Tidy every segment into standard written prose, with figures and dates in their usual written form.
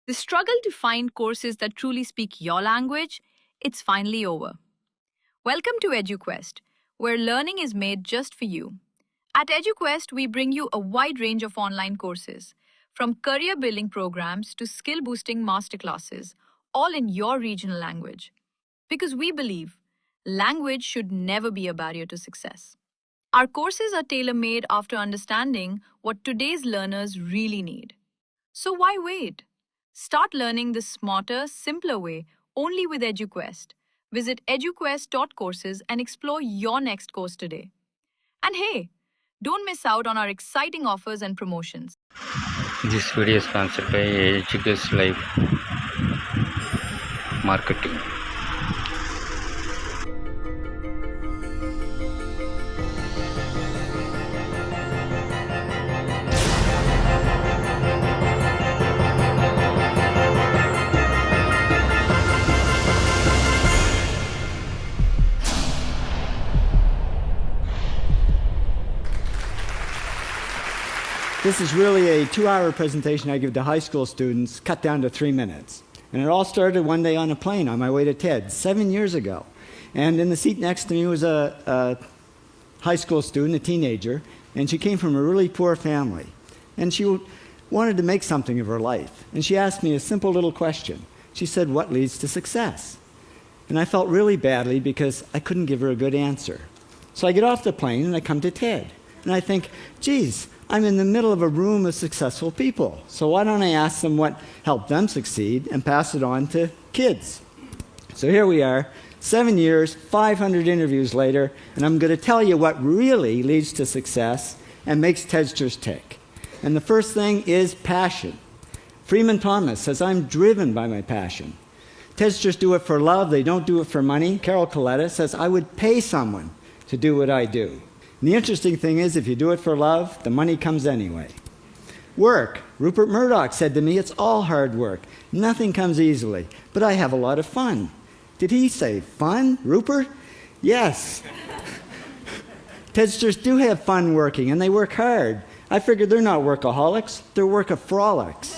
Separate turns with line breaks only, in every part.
The struggle to find courses that truly speak your language, it's finally over. Welcome to Eduquest, where learning is made just for you. At Eduquest, we bring you a wide range of online courses, from career building programs to skill boosting masterclasses, all in your regional language. Because we believe language should never be a barrier to success. Our courses are tailor made after understanding what today's learners really need. So why wait? Start learning the smarter, simpler way only with Eduquest. Visit eduquest.courses and explore your next course today. And hey, don't miss out on our exciting offers and promotions.
This video is sponsored by Eduquest Live Marketing.
This is really a 2-hour presentation I give to high school students, cut down to 3 minutes. And it all started one day on a plane on my way to TED, 7 years ago. And in the seat next to me was a high school student, a teenager, and she came from a really poor family. And she wanted to make something of her life. And she asked me a simple little question. She said, "What leads to success?" And I felt really badly because I couldn't give her a good answer. So I get off the plane and I come to TED. And I think, geez, I'm in the middle of a room of successful people. So why don't I ask them what helped them succeed and pass it on to kids? So here we are, 7 years, 500 interviews later, and I'm going to tell you what really leads to success and makes TEDsters tick. And the first thing is passion. Freeman Thomas says, "I'm driven by my passion." TEDsters do it for love, they don't do it for money. Carol Coletta says, "I would pay someone to do what I do." And the interesting thing is, if you do it for love, the money comes anyway. Work. Rupert Murdoch said to me, "It's all hard work. Nothing comes easily, but I have a lot of fun." Did he say fun, Rupert? Yes. TEDsters do have fun working, and they work hard. I figured they're not workaholics, they're workaholics.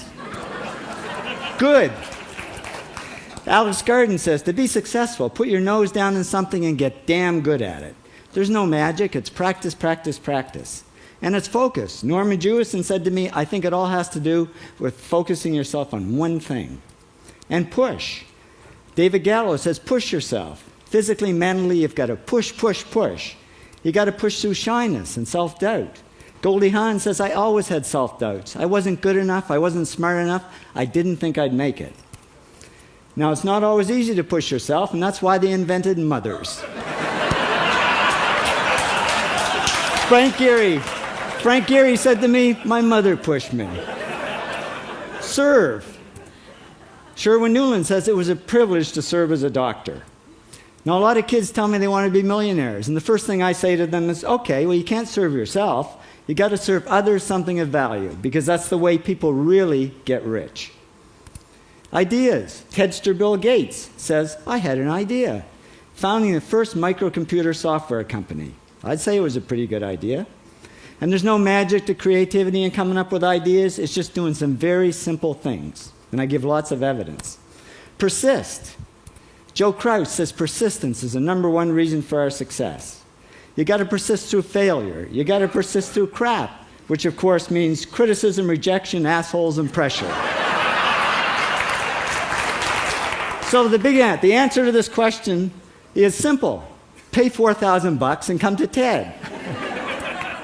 Good. Alex Garden says, to be successful, put your nose down in something and get damn good at it. There's no magic, it's practice, practice, practice. And it's focus. Norman Jewison said to me, "I think it all has to do with focusing yourself on one thing." And push. David Gallo says, push yourself. Physically, mentally, you've got to push, push, push. You got to push through shyness and self-doubt. Goldie Hawn says, "I always had self-doubts. I wasn't good enough, I wasn't smart enough, I didn't think I'd make it." Now, it's not always easy to push yourself, and that's why they invented mothers. Frank Gehry said to me, "My mother pushed me." Serve. Sherwin Newland says, "It was a privilege to serve as a doctor." Now, a lot of kids tell me they want to be millionaires, and the first thing I say to them is, okay, well, you can't serve yourself. You got to serve others something of value, because that's the way people really get rich. Ideas. TEDster Bill Gates says, "I had an idea. Founding the first microcomputer software company. I'd say it was a pretty good idea." And there's no magic to creativity and coming up with ideas. It's just doing some very simple things. And I give lots of evidence. Persist. Joe Kraus says persistence is the #1 reason for our success. You got to persist through failure. You got to persist through crap, which of course means criticism, rejection, assholes, and pressure. So the answer to this question is simple. Pay $4,000 and come to TED.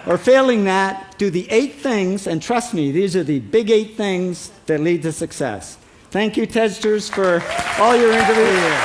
Or failing that, do the 8 things, and trust me, these are the big 8 things that lead to success. Thank you, TEDsters, for all your interviews.